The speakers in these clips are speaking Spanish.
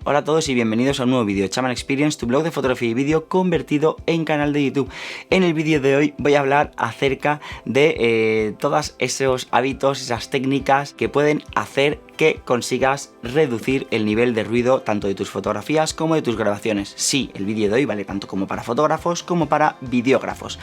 Hola a todos y bienvenidos a un nuevo vídeo Chaman Experience, tu blog de fotografía y vídeo convertido en canal de YouTube. En el vídeo de hoy voy a hablar acerca de todos esos hábitos, esas técnicas que pueden hacer que consigas reducir el nivel de ruido tanto de tus fotografías como de tus grabaciones. Sí, el vídeo de hoy vale tanto como para fotógrafos como para videógrafos.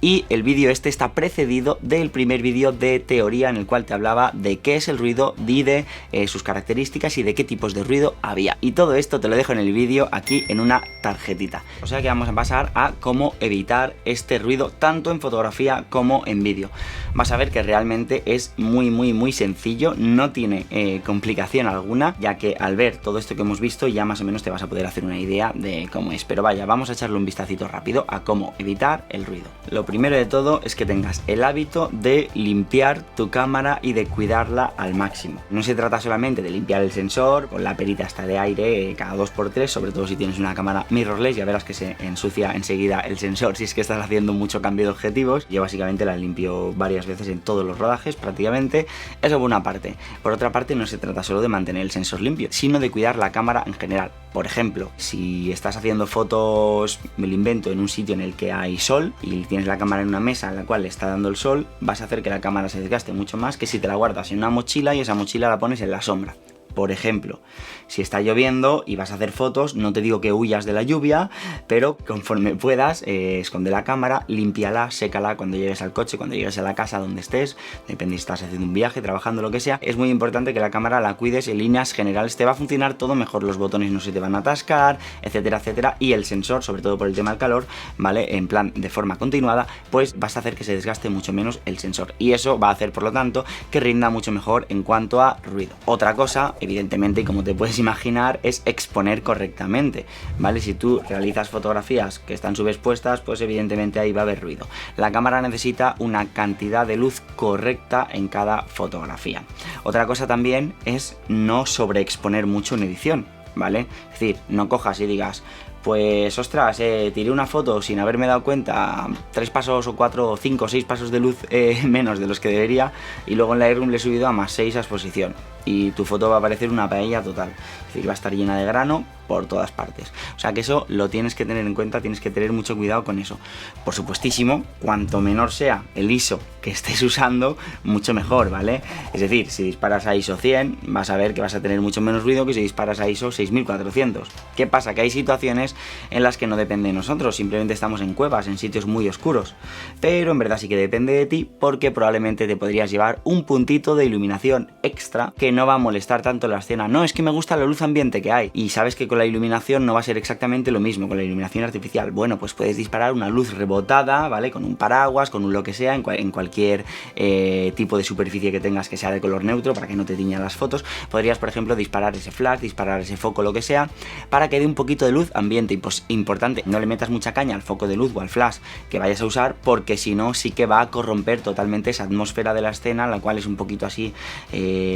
Y el vídeo este está precedido del primer vídeo de teoría en el cual te hablaba de qué es el ruido y de sus características y de qué tipos de ruido había. Y todo esto te lo dejo en el vídeo aquí en una tarjetita. O sea que vamos a pasar a cómo evitar este ruido tanto en fotografía como en vídeo. Vas a ver que realmente es muy sencillo, no tiene complicación alguna, ya que al ver todo esto que hemos visto ya más o menos te vas a poder hacer una idea de cómo es. Pero vaya, vamos a echarle un vistacito rápido a cómo evitar el ruido. Lo primero de todo es que tengas el hábito de limpiar tu cámara y de cuidarla al máximo. No se trata solamente de limpiar el sensor con la perita hasta de aire cada 2×3, sobre todo si tienes una cámara mirrorless, ya verás que se ensucia enseguida el sensor si es que estás haciendo mucho cambio de objetivos. Yo básicamente la limpio varias veces en todos los rodajes prácticamente. Eso por una parte. Por otra parte, no se trata solo de mantener el sensor limpio, sino de cuidar la cámara en general. Por ejemplo, si estás haciendo fotos, me lo invento, en un sitio en el que hay sol y tienes la cámara en una mesa en la cual le está dando el sol, vas a hacer que la cámara se desgaste mucho más que si te la guardas en una mochila y esa mochila la pones en la sombra. Por ejemplo, si está lloviendo y vas a hacer fotos, no te digo que huyas de la lluvia, pero conforme puedas, esconde la cámara, límpiala, sécala cuando llegues al coche, cuando llegues a la casa donde estés, depende si estás haciendo un viaje, trabajando, lo que sea. Es muy importante que la cámara la cuides en líneas generales, te va a funcionar todo mejor, los botones no se te van a atascar, etcétera, etcétera, y el sensor, sobre todo por el tema del calor, ¿vale? En plan, de forma continuada, pues vas a hacer que se desgaste mucho menos el sensor, y eso va a hacer, por lo tanto, que rinda mucho mejor en cuanto a ruido. Otra cosa, evidentemente, y como te puedes imaginar, es exponer correctamente, ¿vale? Si tú realizas fotografías que están subexpuestas, pues evidentemente ahí va a haber ruido. La cámara necesita una cantidad de luz correcta en cada fotografía. Otra cosa también es no sobreexponer mucho en edición, ¿vale? Es decir, no cojas y digas, pues ostras, tiré una foto sin haberme dado cuenta, 3 pasos o 4 o 5 o 6 pasos de luz menos de los que debería, y luego en Lightroom le he subido a +6 a exposición y tu foto va a parecer una paella total, es decir, va a estar llena de grano por todas partes. O sea que eso lo tienes que tener en cuenta, tienes que tener mucho cuidado con eso. Por supuestísimo, cuanto menor sea el ISO que estés usando, mucho mejor, ¿vale? Es decir, si disparas a ISO 100, vas a ver que vas a tener mucho menos ruido que si disparas a ISO 6400. ¿Qué pasa? Que hay situaciones en las que no depende de nosotros, simplemente estamos en cuevas, en sitios muy oscuros, pero en verdad sí que depende de ti, porque probablemente te podrías llevar un puntito de iluminación extra que no va a molestar tanto la escena. No, es que me gusta la luz ambiente que hay, y sabes que con la iluminación no va a ser exactamente lo mismo con la iluminación artificial. Bueno, pues puedes disparar una luz rebotada, ¿vale? Con un paraguas, con un lo que sea, en cualquier tipo de superficie que tengas que sea de color neutro para que no te tiñan las fotos. Podrías, por ejemplo, disparar ese flash, disparar ese foco, lo que sea, para que dé un poquito de luz ambiente. Y pues importante, no le metas mucha caña al foco de luz o al flash que vayas a usar, porque si no, sí que va a corromper totalmente esa atmósfera de la escena, la cual es un poquito así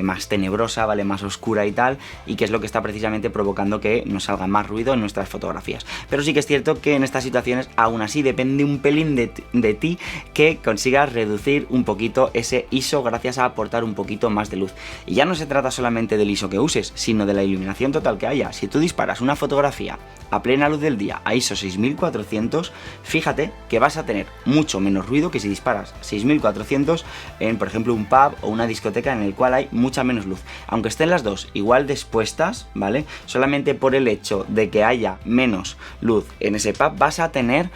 más tenebrosa, ¿vale? Más oscura y tal, y que es lo que está precisamente provocando que nos salga más ruido en nuestras fotografías. Pero sí que es cierto que en estas situaciones aún así depende un pelín de ti que consigas reducir un poquito ese ISO gracias a aportar un poquito más de luz. Y ya no se trata solamente del ISO que uses, sino de la iluminación total que haya. Si tú disparas una fotografía a plena luz del día a ISO 6400, fíjate que vas a tener mucho menos ruido que si disparas 6400 en, por ejemplo, un pub o una discoteca en el cual hay mucha menos luz. Aunque estén las dos igual de expuestas, ¿vale? Solamente por el hecho de que haya menos luz en ese pub vas a tener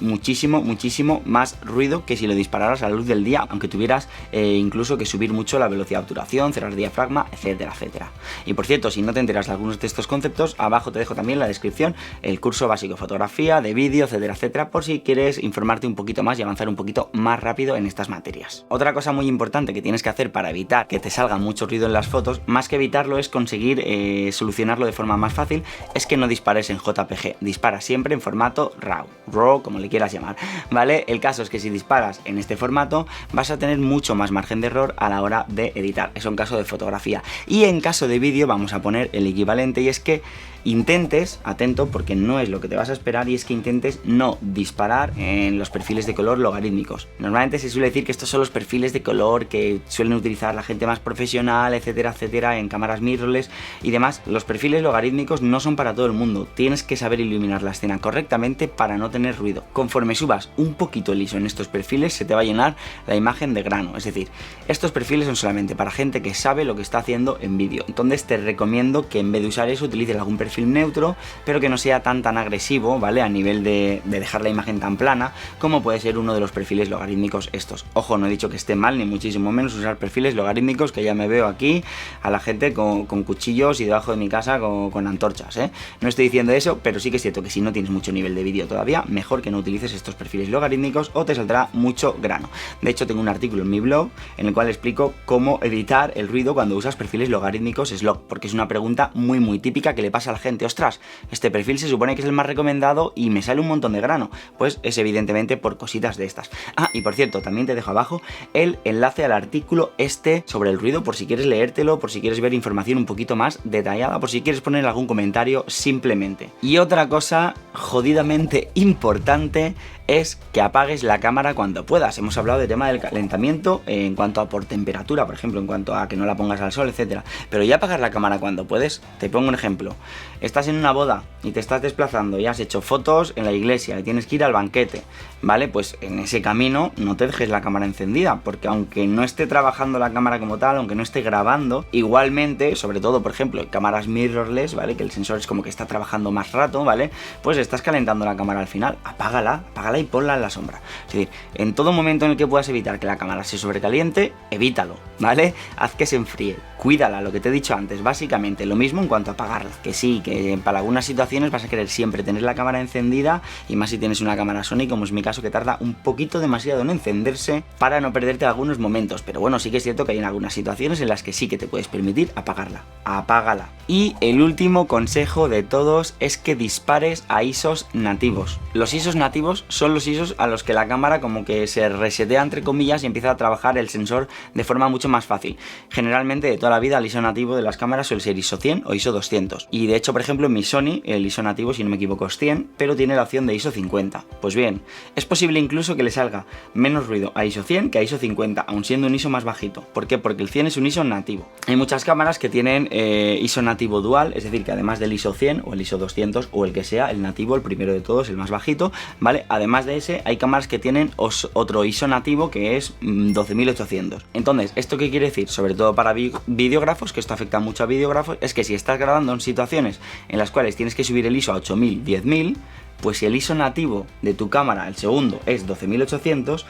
muchísimo más ruido que si lo dispararas a la luz del día, aunque tuvieras incluso que subir mucho la velocidad de obturación, cerrar diafragma, etcétera, etcétera. Y por cierto, si no te enteras de algunos de estos conceptos, abajo te dejo también en la descripción el curso básico de fotografía, de vídeo, etcétera, etcétera, por si quieres informarte un poquito más y avanzar un poquito más rápido en estas materias. Otra cosa muy importante que tienes que hacer para evitar que te salga mucho ruido en las fotos, más que evitarlo es conseguir solucionarlo de forma más fácil, es que no dispares en JPG, dispara siempre en formato RAW, como le quieras llamar, ¿vale? El caso es que si disparas en este formato vas a tener mucho más margen de error a la hora de editar, eso en caso de fotografía. Y en caso de vídeo vamos a poner el equivalente, y es que intentes, atento cuento porque no es lo que te vas a esperar, y es que intentes no disparar en los perfiles de color logarítmicos. Normalmente se suele decir que estos son los perfiles de color que suelen utilizar la gente más profesional, etcétera, etcétera, en cámaras mirrorless y demás. Los perfiles logarítmicos no son para todo el mundo, tienes que saber iluminar la escena correctamente para no tener ruido. Conforme subas un poquito el ISO en estos perfiles, se te va a llenar la imagen de grano, es decir, estos perfiles son solamente para gente que sabe lo que está haciendo en vídeo. Entonces te recomiendo que en vez de usar eso utilices algún perfil neutro, pero que no sea tan agresivo, ¿vale? A nivel de dejar la imagen tan plana como puede ser uno de los perfiles logarítmicos estos. Ojo, no he dicho que esté mal ni muchísimo menos usar perfiles logarítmicos, que ya me veo aquí a la gente con cuchillos y debajo de mi casa con antorchas, ¿eh? No estoy diciendo eso, pero sí que es cierto que si no tienes mucho nivel de vídeo todavía, mejor que no utilices estos perfiles logarítmicos o te saldrá mucho grano. De hecho, tengo un artículo en mi blog en el cual explico cómo evitar el ruido cuando usas perfiles logarítmicos slog, porque es una pregunta muy típica que le pasa a la gente. Ostras, este perfil se supone que es el más recomendado y me sale un montón de grano. Pues es evidentemente por cositas de estas. Ah, y por cierto, también te dejo abajo el enlace al artículo este sobre el ruido, por si quieres leértelo, por si quieres ver información un poquito más detallada, por si quieres poner algún comentario simplemente. Y otra cosa jodidamente importante es que apagues la cámara cuando puedas. Hemos hablado del tema del calentamiento en cuanto a por temperatura, por ejemplo, en cuanto a que no la pongas al sol, etcétera. Pero ya apagar la cámara cuando puedes. Te pongo un ejemplo. Estás en una boda y te estás desplazando y has hecho fotos en la iglesia y tienes que ir al banquete, ¿vale? Pues en ese camino no te dejes la cámara encendida, porque aunque no esté trabajando la cámara como tal, aunque no esté grabando, igualmente, sobre todo, por ejemplo, en cámaras mirrorless, ¿vale? Que el sensor es como que está trabajando más rato, ¿vale? Pues estás calentando la cámara al final. Apágala y ponla en la sombra. Es decir, en todo momento en el que puedas evitar que la cámara se sobrecaliente, evítalo, ¿vale? Haz que se enfríe, cuídala, lo que te he dicho antes, básicamente lo mismo en cuanto a apagarla. Que sí, que para algunas situaciones vas a querer siempre tener la cámara encendida, y más si tienes una cámara Sony, como es mi caso, que tarda un poquito demasiado en encenderse para no perderte algunos momentos. Pero bueno, sí que es cierto que hay en algunas situaciones en las que sí que te puedes permitir apagarla. Apágala. Y el último consejo de todos es que dispares a ISOs nativos. Los ISOs nativos son los ISOs a los que la cámara como que se resetea entre comillas y empieza a trabajar el sensor de forma mucho más fácil. Generalmente de toda la vida el ISO nativo de las cámaras suele ser ISO 100 o ISO 200. Y de hecho, por ejemplo, en mi Sony el ISO nativo, si no me equivoco, es 100, pero tiene la opción de ISO 50. Pues bien, es posible incluso que le salga menos ruido a ISO 100 que a ISO 50, aun siendo un ISO más bajito. ¿Por qué? Porque el 100 es un ISO nativo. Hay muchas cámaras que tienen ISO nativo dual, es decir, que además del ISO 100 o el ISO 200 o el que sea, el nativo, el primero de todos, el más bajito, ¿vale? Además de ese, hay cámaras que tienen otro ISO nativo que es 12800. Entonces, ¿esto qué quiere decir? Sobre todo para videógrafos, que esto afecta mucho a videógrafos, es que si estás grabando en situaciones en las cuales tienes que subir el ISO a 8000, 10000, pues si el ISO nativo de tu cámara, el segundo, es 12800,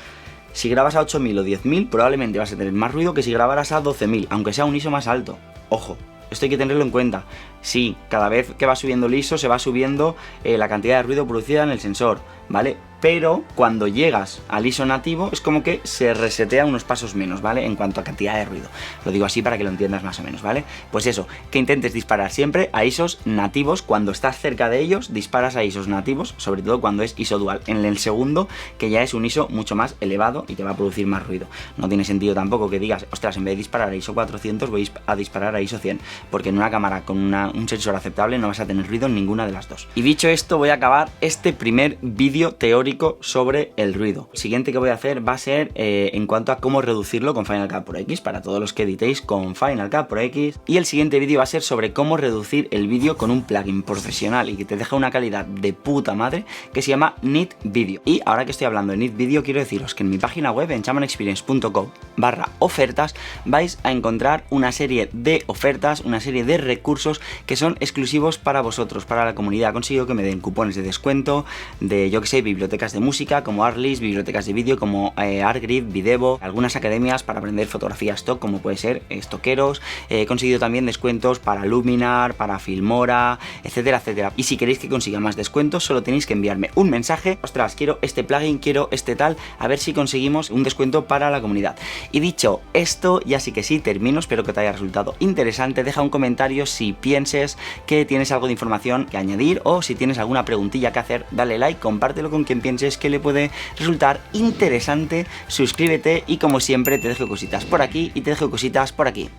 si grabas a 8000 o 10000, probablemente vas a tener más ruido que si grabaras a 12000, aunque sea un ISO más alto. Ojo, esto hay que tenerlo en cuenta. Sí, cada vez que va subiendo el ISO se va subiendo la cantidad de ruido producida en el sensor, ¿vale? Pero cuando llegas al ISO nativo es como que se resetea unos pasos menos, ¿vale? En cuanto a cantidad de ruido. Lo digo así para que lo entiendas más o menos, ¿vale? Pues eso, que intentes disparar siempre a ISOs nativos. Cuando estás cerca de ellos, disparas a ISOs nativos, sobre todo cuando es ISO dual. En el segundo, que ya es un ISO mucho más elevado y te va a producir más ruido. No tiene sentido tampoco que digas, ostras, en vez de disparar a ISO 400 voy a disparar a ISO 100, porque en una cámara con un sensor aceptable no vas a tener ruido en ninguna de las dos. Y dicho esto, voy a acabar este primer vídeo teórico sobre el ruido. El siguiente que voy a hacer va a ser en cuanto a cómo reducirlo con Final Cut Pro X, para todos los que editéis con Final Cut Pro X. Y el siguiente vídeo va a ser sobre cómo reducir el vídeo con un plugin profesional y que te deja una calidad de puta madre, que se llama Neat Video. Y ahora que estoy hablando de Neat Video, quiero deciros que en mi página web, en chamanexperience.com/ofertas, vais a encontrar una serie de ofertas, una serie de recursos que son exclusivos para vosotros, para la comunidad. He conseguido que me den cupones de descuento de, yo que sé, bibliotecas de música como Artlist, bibliotecas de vídeo como Artgrid, Videvo, algunas academias para aprender fotografía stock como puede ser Stockeros. He conseguido también descuentos para Luminar, para Filmora, etcétera, etcétera. Y si queréis que consiga más descuentos, solo tenéis que enviarme un mensaje: ostras, quiero este plugin, quiero este tal, a ver si conseguimos un descuento para la comunidad. Y dicho esto, ya sí que sí, termino. Espero que te haya resultado interesante. Deja un comentario si pienses que tienes algo de información que añadir, o si tienes alguna preguntilla que hacer, dale like, compártelo con quien pienses que le puede resultar interesante, suscríbete, y como siempre te dejo cositas por aquí y te dejo cositas por aquí.